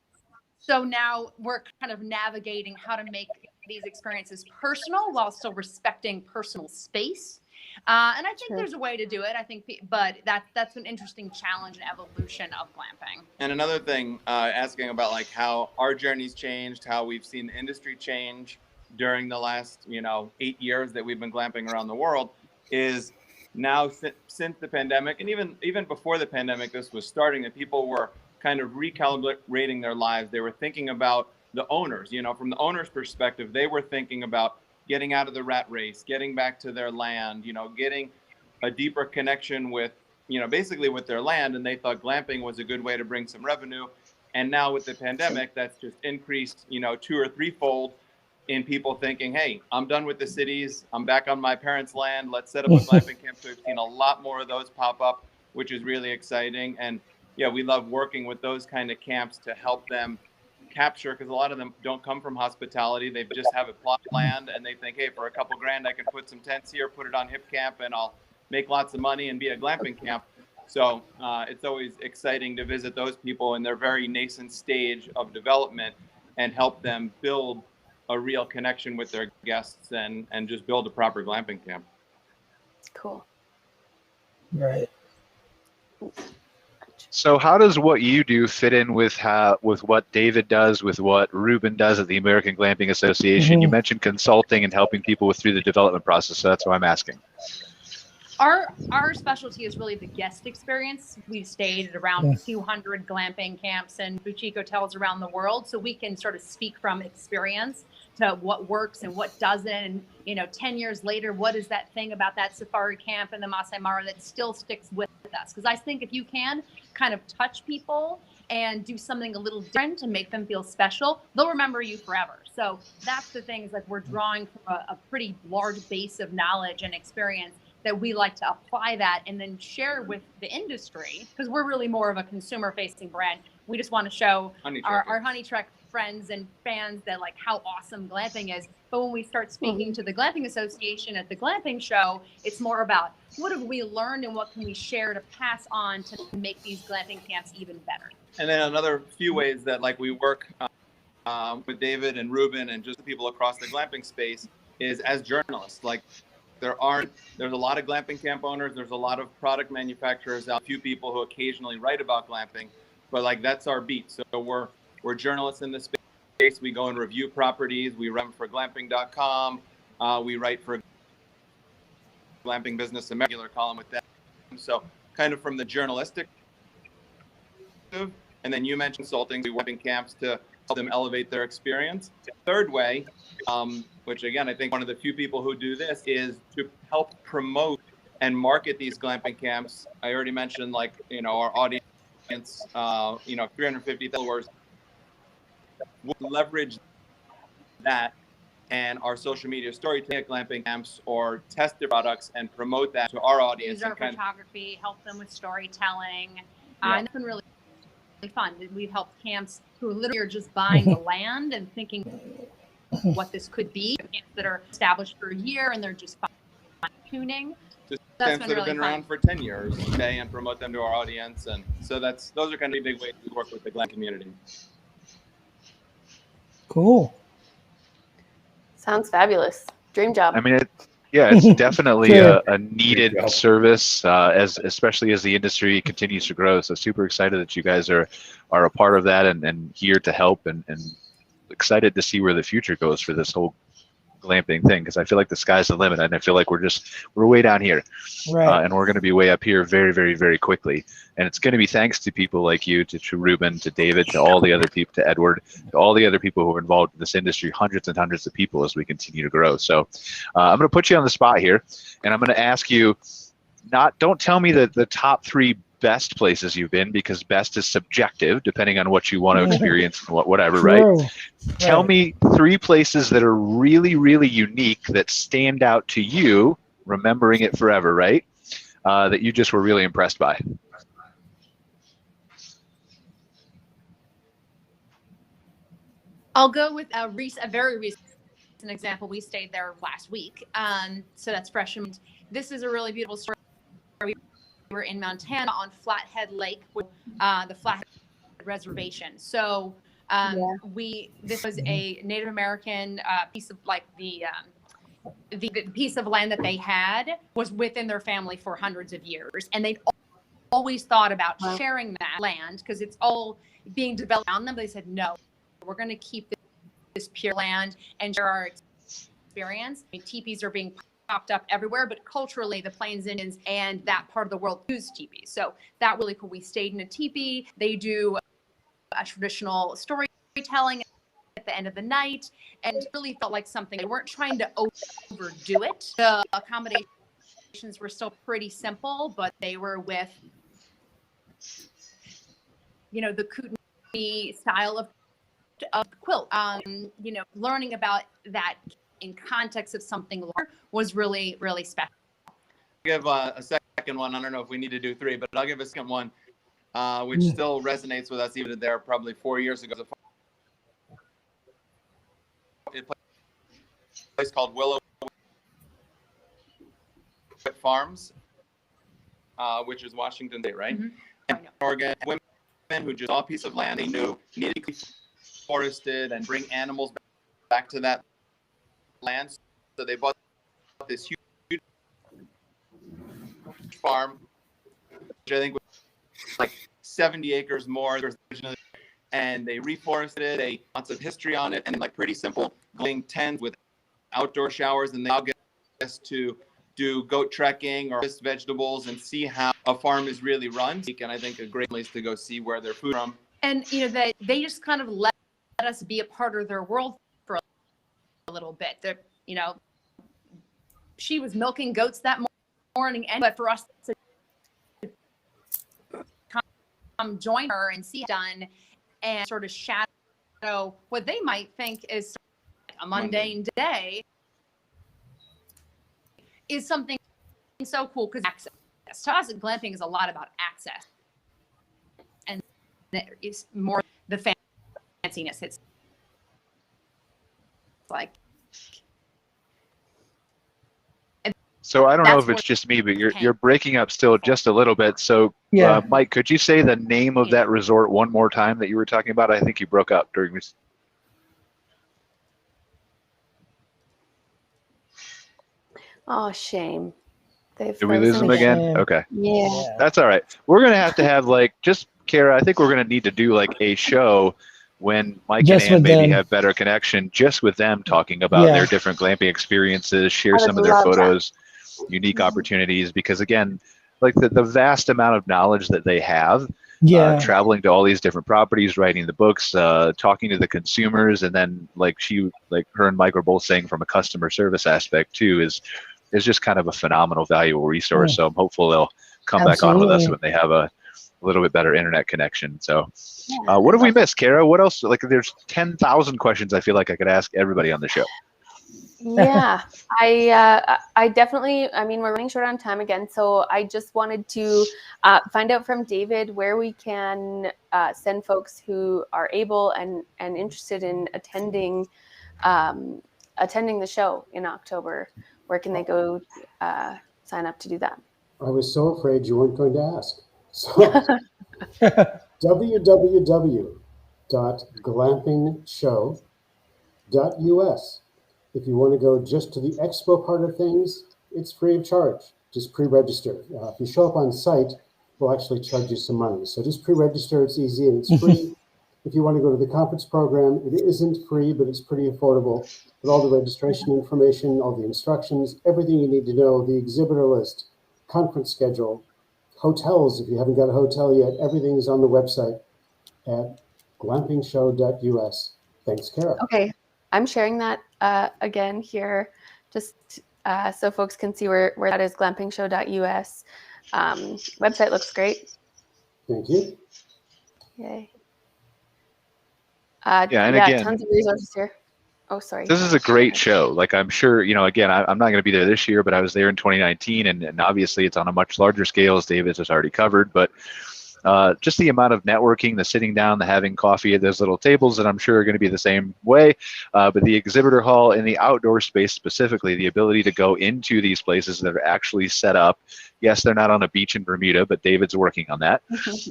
So now we're kind of navigating how to make these experiences personal while still respecting personal space. And I think there's a way to do it. I think, but that's an interesting challenge and evolution of glamping. And another thing, asking about like how our journey's changed, how we've seen the industry change during the last, you know, 8 years that we've been glamping around the world, is now since the pandemic, and even before the pandemic, this was starting, that people were kind of recalibrating their lives. They were thinking about the owners, you know, from the owner's perspective, they were thinking about getting out of the rat race, getting back to their land, you know, getting a deeper connection with, you know, basically with their land. And they thought glamping was a good way to bring some revenue. And now with the pandemic, that's just increased, you know, 2 or 3-fold in people thinking, hey, I'm done with the cities. I'm back on my parents' land. Let's set up a glamping camp. So we've seen a lot more of those pop up, which is really exciting. And yeah, we love working with those kind of camps to help them capture, because a lot of them don't come from hospitality. They just have a plot of land and they think, hey, for a couple grand, I can put some tents here, put it on Hip Camp, and I'll make lots of money and be a glamping camp. So it's always exciting to visit those people in their very nascent stage of development and help them build a real connection with their guests and just build a proper glamping camp. Cool. Right. So how does what you do fit in with what David does, with what Ruben does at the American Glamping Association? You mentioned consulting and helping people through the development process, so that's why I'm asking. Our specialty is really the guest experience. We've stayed at around 200 glamping camps and boutique hotels around the world, so we can sort of speak from experience to what works and what doesn't. And, you know, 10 years later, what is that thing about that safari camp in the Masai Mara that still sticks with us? Because I think if you can kind of touch people and do something a little different and make them feel special, they'll remember you forever. So that's the thing, is like we're drawing from a pretty large base of knowledge and experience that we like to apply that and then share with the industry, because we're really more of a consumer facing brand. We just want to show our HoneyTrek friends and fans that like how awesome glamping is. But when we start speaking to the Glamping Association at the Glamping Show, it's more about what have we learned and what can we share to pass on to make these glamping camps even better. And then another few ways that like we work with David and Ruben and just the people across the glamping space is as journalists. Like there's a lot of glamping camp owners, there's a lot of product manufacturers, a few people who occasionally write about glamping, but like that's our beat. So we're journalists in this case, we go and review properties. We run for glamping.com. We write for Glamping Business, a regular column with them. So kind of from the journalistic, and then you mentioned consulting. We work in camps to help them elevate their experience. The third way, which again, I think one of the few people who do this, is to help promote and market these glamping camps. I already mentioned, like, our audience, 350 followers. We'll leverage that and our social media storytelling at glamping camps, or test their products and promote that to our audience. Use our photography, help them with storytelling. And it's been really fun. We've helped camps who literally are just buying the land and thinking what this could be. Camps that are established for a year and they're just fine-tuning. Camps that have been around for 10 years, okay, and promote them to our audience. And so those are kind of big ways we work with the glamp community. Cool. Sounds fabulous. Dream job. I mean, it's definitely a needed service, especially as the industry continues to grow. So super excited that you guys are a part of that and here to help, and excited to see where the future goes for this whole glamping thing, because I feel like the sky's the limit, and I feel like we're way down here, Right. And we're going to be way up here very, very, very quickly. And it's going to be thanks to people like you, to Ruben, to David, to all the other people, to Edward, to all the other people who are involved in this industry, hundreds and hundreds of people as we continue to grow. So I'm going to put you on the spot here, and I'm going to ask you, don't tell me the top 3 best places you've been, because best is subjective depending on what you want to experience and whatever, right? Tell me 3 places that are really, really unique, that stand out to you, remembering it forever, right? That you just were really impressed by. I'll go with a very recent example. We stayed there last week, so that's fresh. And this is a really beautiful story. We were in Montana on Flathead Lake, the Flathead Reservation. So this was a Native American piece of, like, the piece of land that they had was within their family for hundreds of years, and they'd always thought about sharing that land because it's all being developed around them. They said, no, we're going to keep this pure land and share our experience. I mean, teepees are being popped up everywhere, but culturally the Plains Indians and that part of the world use teepees. So that really cool. We stayed in a teepee. They do a traditional storytelling at the end of the night, and it really felt like something. They weren't trying to overdo it. The accommodations were still pretty simple, but they were with, the Kootenai style of quilt. Learning about that in context of something larger was really, really special. I'll give a second one. I don't know if we need to do 3, but I'll give a second one, which still resonates with us even there probably 4 years ago. A place called Willow Farms, which is Washington State, right? Mm-hmm. And Oregon, women who just saw a piece of land they knew needed to be forested and bring animals back to that land. So they bought this huge farm, which I think was like 70 acres more, and they reforested it. They lots of history on it, and like pretty simple tents with outdoor showers, and they all get us to do goat trekking or harvest vegetables and see how a farm is really run. And I think a great place to go see where their food from. And that they just kind of let us be a part of their world for a little bit. They're, she was milking goats that morning, but for us to come join her and see it done and sort of shadow what they might think is a mundane day is something so cool, because access to us, glamping is a lot about access, and it's more the fanciness. It's like, so I don't know if it's just me, but you're breaking up still just a little bit. So Mike, could you say the name of that resort one more time that you were talking about? I think you broke up during this. Oh, shame. Did we lose them again? Okay. Yeah. That's all right. We're going to have like, just Cara, I think we're going to need to do like a show when Mike Just and Ann with maybe them. have better connection, just with them talking about Yeah. their different glamping experiences, share I some would of their love that. photos, unique opportunities, because again, like the vast amount of knowledge that they have, Yeah. traveling to all these different properties, writing the books, talking to the consumers, and then like her and Mike were both saying from a customer service aspect too, is just kind of a phenomenal, valuable resource. So I'm hopeful they'll come back on with us Absolutely. when they have a little bit better internet connection. So what have we missed, Cara? What else? Like there's 10,000 questions I feel like I could ask everybody on the show. Yeah, I definitely, I mean, we're running short on time again, so I just wanted to find out from David where we can send folks who are able and interested in attending the show in October. Where can they go sign up to do that? I was so afraid you weren't going to ask. So www.glamping.show.us. If you want to go just to the expo part of things, it's free of charge. Just pre-register. If you show up on site, we'll actually charge you some money. So just pre-register. It's easy and it's free. If you want to go to the conference program, it isn't free, but it's pretty affordable. With all the registration information, all the instructions, everything you need to know, the exhibitor list, conference schedule, hotels, if you haven't got a hotel yet, everything is on the website at glampingshow.us. Thanks, Cara. Okay, I'm sharing that again here, just so folks can see where that is, glampingshow.us. Website looks great. Thank you. Yay. Yeah, and again, tons of resources here. Oh, sorry. This is a great show. Like I'm sure, again, I'm not going to be there this year, but I was there in 2019, and obviously it's on a much larger scale, as David has already covered. But just the amount of networking, the sitting down, the having coffee at those little tables that I'm sure are going to be the same way. But the exhibitor hall and the outdoor space specifically, the ability to go into these places that are actually set up. Yes, they're not on a beach in Bermuda, but David's working on that.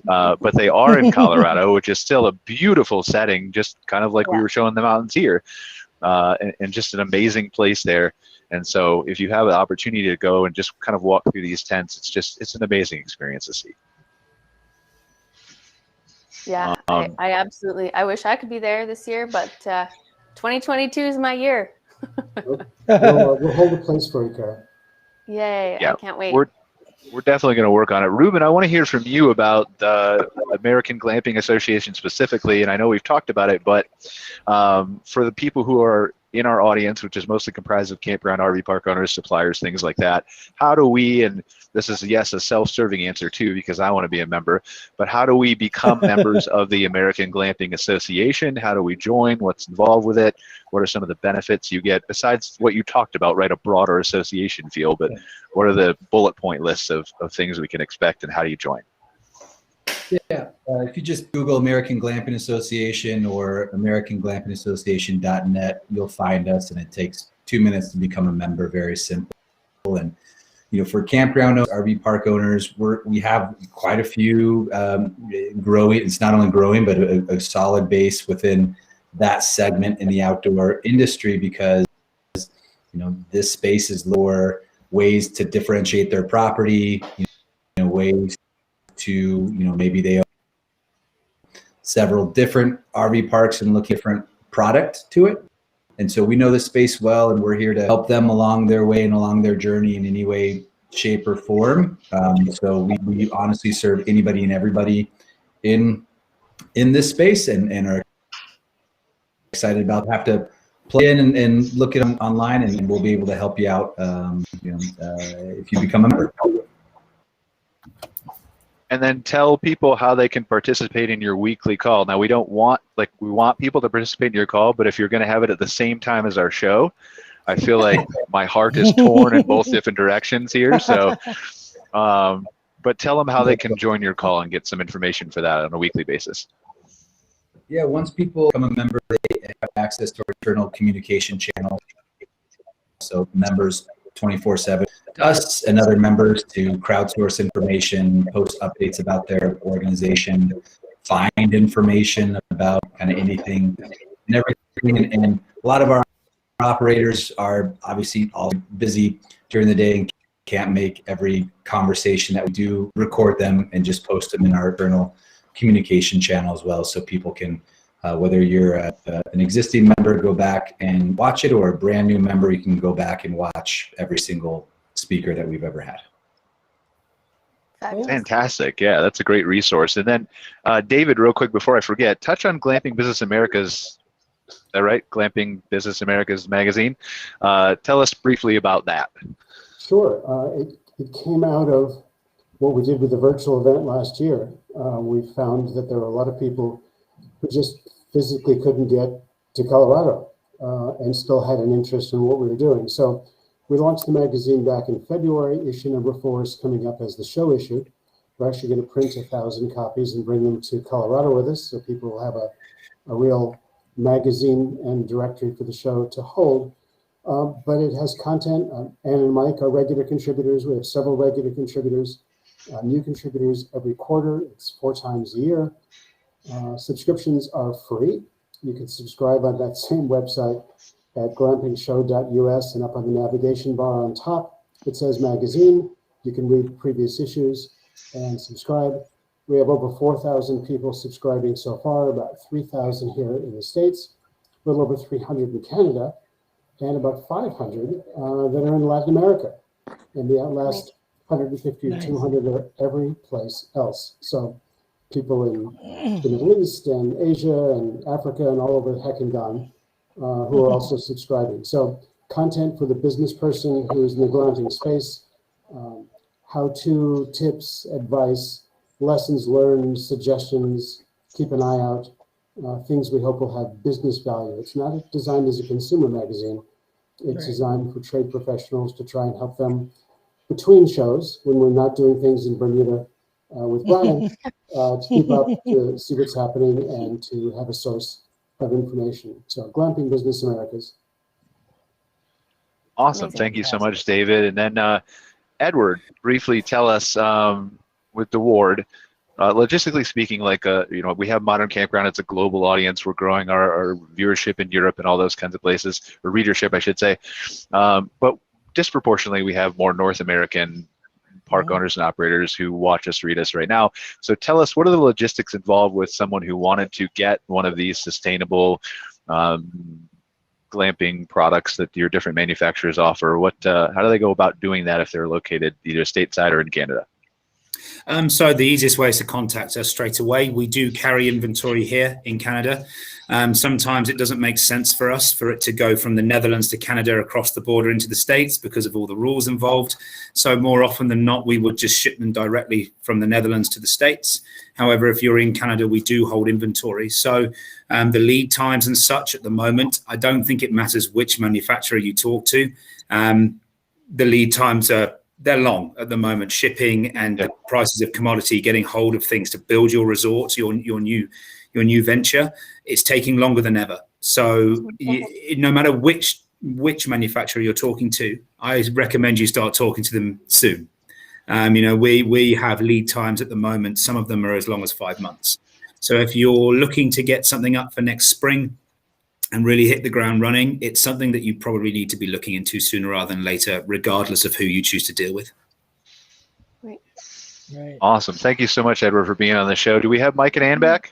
But they are in Colorado, which is still a beautiful setting, just kind of like we were showing the mountains here. And just an amazing place there. And so if you have an opportunity to go and just kind of walk through these tents, it's an amazing experience to see. Yeah, I absolutely, I wish I could be there this year, but 2022 is my year. We'll hold a place for you, Cara. Yay, Yeah, I can't wait. We're definitely going to work on it. Ruben, I want to hear from you about the American Glamping Association specifically, and I know we've talked about it, but for the people who are in our audience, which is mostly comprised of campground, RV park owners, suppliers, things like that, how do we, and this is, yes, a self-serving answer too, because I want to be a member, but how do we become members of the American Glamping Association? How do we join? What's involved with it? What are some of the benefits you get besides what you talked about, right? A broader association feel, but what are the bullet point lists of things we can expect, and how do you join? Yeah, if you just Google American Glamping Association or AmericanGlampingAssociation.net, you'll find us, and it takes 2 minutes to become a member. Very simple. And for campground owners, RV park owners, we have quite a few growing. It's not only growing, but a solid base within that segment in the outdoor industry, because this space is lower ways to differentiate their property, ways to, maybe they own several different RV parks and look at different product to it. And so we know this space well, and we're here to help them along their way and along their journey in any way, shape, or form. So we honestly serve anybody and everybody in this space, and are excited about have to plug in and look at them online, and we'll be able to help you out if you become a member. And then tell people how they can participate in your weekly call. Now, we want people to participate in your call, but if you're going to have it at the same time as our show, I feel like my heart is torn in both different directions here. So, but tell them how they can join your call and get some information for that on a weekly basis. Yeah, once people become a member, they have access to our internal communication channel. So members 24/7, us and other members to crowdsource information, post updates about their organization, find information about kind of anything and everything. And a lot of our operators are obviously all busy during the day and can't make every conversation that we do, record them and just post them in our internal communication channel as well, so people can Whether you're an existing member, go back and watch it, or a brand new member, you can go back and watch every single speaker that we've ever had. Fantastic. Yeah, that's a great resource. And then, David, real quick before I forget, touch on Glamping Business America's, is that right? Glamping Business America's magazine. Tell us briefly about that. Sure. It came out of what we did with the virtual event last year. We found that there were a lot of people who just physically couldn't get to Colorado and still had an interest in what we were doing. So we launched the magazine back in February. Issue number 4 is coming up as the show issue. We're actually going to print 1,000 copies and bring them to Colorado with us, so people will have a real magazine and directory for the show to hold. But it has content. Ann and Mike are regular contributors. We have several regular contributors, new contributors every quarter. It's 4 times a year. Subscriptions are free. You can subscribe on that same website at glampingshow.us, and up on the navigation bar on top, it says magazine. You can read previous issues and subscribe. We have over 4,000 people subscribing so far, about 3,000 here in the States, a little over 300 in Canada, and about 500 that are in Latin America. And the last 150 or 200 are every place else. So people in the Middle East and Asia and Africa and all over the heck and gone who are also subscribing. So content for the business person who is in the glamping space, how-to tips, advice, lessons learned, suggestions, keep an eye out, things we hope will have business value. It's not designed as a consumer magazine. It's designed for trade professionals to try and help them between shows when we're not doing things in Bermuda with Brian to keep up, to see what's happening, and to have a source of information. So Glamping Business Americas. Awesome. Thank you so much, David. And then Edward, briefly tell us with the Waard, logistically speaking, like we have Modern Campground. It's a global audience. We're growing our viewership in Europe and all those kinds of places, or readership, I should say. But disproportionately, we have more North American park owners and operators who watch us, read us right now. So tell us, what are the logistics involved with someone who wanted to get one of these sustainable glamping products that your different manufacturers offer? How do they go about doing that if they're located either stateside or in Canada? So the easiest way is to contact us straight away. We do carry inventory here in Canada. Sometimes it doesn't make sense for us for it to go from the Netherlands to Canada across the border into the States because of all the rules involved. So more often than not, we would just ship them directly from the Netherlands to the States. However, if you're in Canada, we do hold inventory. So the lead times and such at the moment, I don't think it matters which manufacturer you talk to. The lead times they're long at the moment, shipping and the prices of commodity, getting hold of things to build your resort, your new venture, it's taking longer than ever. So no matter which manufacturer you're talking to, I recommend you start talking to them soon. We have lead times at the moment. Some of them are as long as 5 months. So if you're looking to get something up for next spring and really hit the ground running, it's something that you probably need to be looking into sooner rather than later, regardless of who you choose to deal with. Right. Awesome. Thank you so much, Edward, for being on the show. Do we have Mike and Ann back?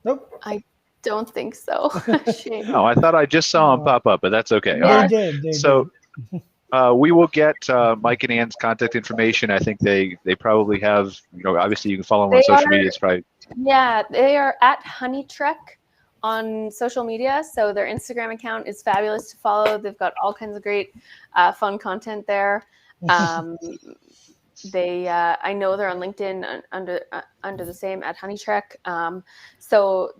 Nope. I don't think so. Shame. No, I thought I just saw him pop up, but that's okay. All right. They So we will get Mike and Ann's contact information. I think they probably have, obviously you can follow them on social media. It's probably. Yeah, they are at HoneyTrek on social media. So their Instagram account is fabulous to follow. They've got all kinds of great fun content there. I know they're on LinkedIn under the same at HoneyTrek. So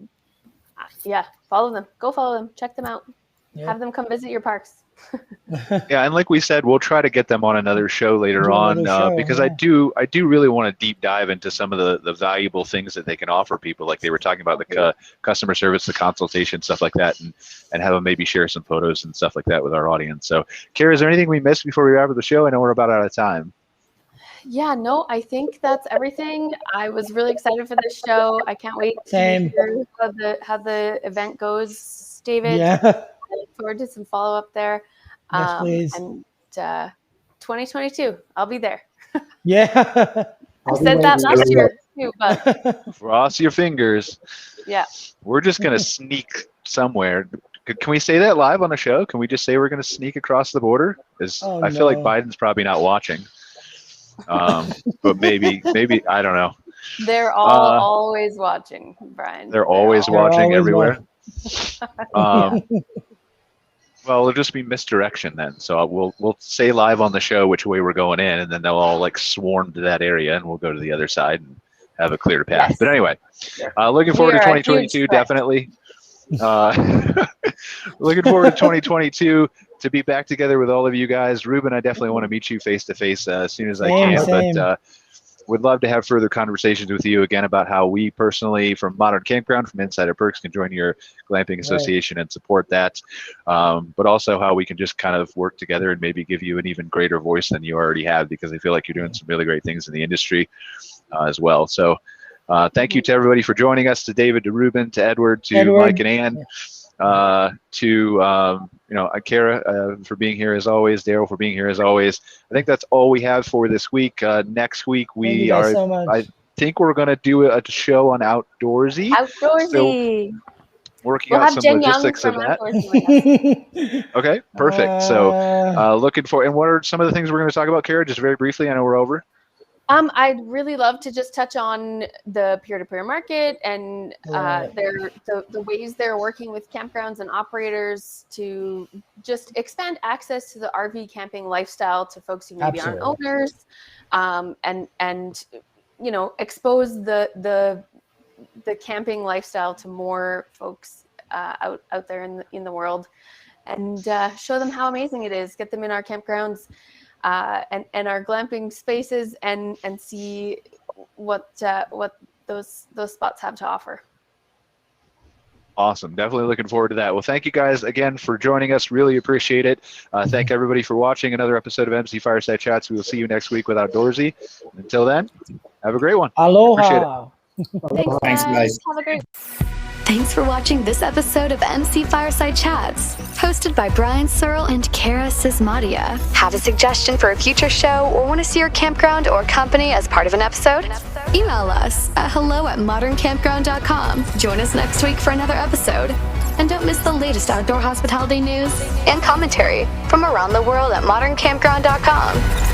yeah, follow them. Go follow them. Check them out. Yep. Have them come visit your parks. Yeah, and like we said, we'll try to get them on another show later on because I do really want to deep dive into some of the valuable things that they can offer people, like they were talking about the customer service, the consultation, stuff like that, and have them maybe share some photos and stuff like that with our audience. So, Cara, is there anything we missed before we wrap up the show? I know we're about out of time. Yeah, no, I think that's everything. I was really excited for this show. I can't wait to hear how the event goes, David. Yeah. I look forward to some follow-up there. Yes, please. And 2022, I'll be there. Yeah. I said that last year. too, but Cross your fingers. yeah. We're just gonna sneak somewhere. Can we say that live on the show? Can we just say we're gonna sneak across the border? Because I feel like Biden's probably not watching. But maybe I don't know. They're always watching, Brian. They're always watching always everywhere. Well, it'll just be misdirection then. So we'll say live on the show which way we're going in, and then they'll all like swarm to that area, and we'll go to the other side and have a clear path. Yes. But anyway, looking forward to 2022, definitely. Looking forward to 2022 to be back together with all of you guys. Ruben, I definitely want to meet you face to face as soon as I can. Same. But would love to have further conversations with you again about how we personally from Modern Campground, from Insider Perks, can join your glamping association and support that. But also how we can just kind of work together and maybe give you an even greater voice than you already have, because I feel like you're doing some really great things in the industry as well. So thank you to everybody for joining us, to David, to Ruben, to Edward, to Mike and Ann, to Cara for being here as always, Darryle for being here as always. I think that's all we have for this week. Next week Thank you guys so much. I think we're going to do a show on Outdoorsy. Outdoorsy. So working We'll out have some Jen Young logistics of from that. Outdoorsy. Okay, perfect. So looking for, and what are some of the things we're going to talk about, Cara? Just very briefly, I know we're over. I'd really love to just touch on the peer-to-peer market and the ways they're working with campgrounds and operators to just expand access to the RV camping lifestyle to folks who maybe aren't owners, and expose the camping lifestyle to more folks out there in the world, and show them how amazing it is. Get them in our campgrounds. And our glamping spaces, and see what those spots have to offer. Awesome. Definitely looking forward to that. Well, thank you guys again for joining us. Really appreciate it. Thank everybody for watching another episode of MC Fireside Chats. We will see you next week with Outdoorsy. Until then, have a great one. Aloha. Appreciate it. Thanks, guys. Have a great. Thanks for watching this episode of MC Fireside Chats, hosted by Brian Searl and Cara Csizmadia. Have a suggestion for a future show, or want to see your campground or company as part of an episode? Email us at hello@moderncampground.com. Join us next week for another episode. And don't miss the latest outdoor hospitality news and commentary from around the world at moderncampground.com.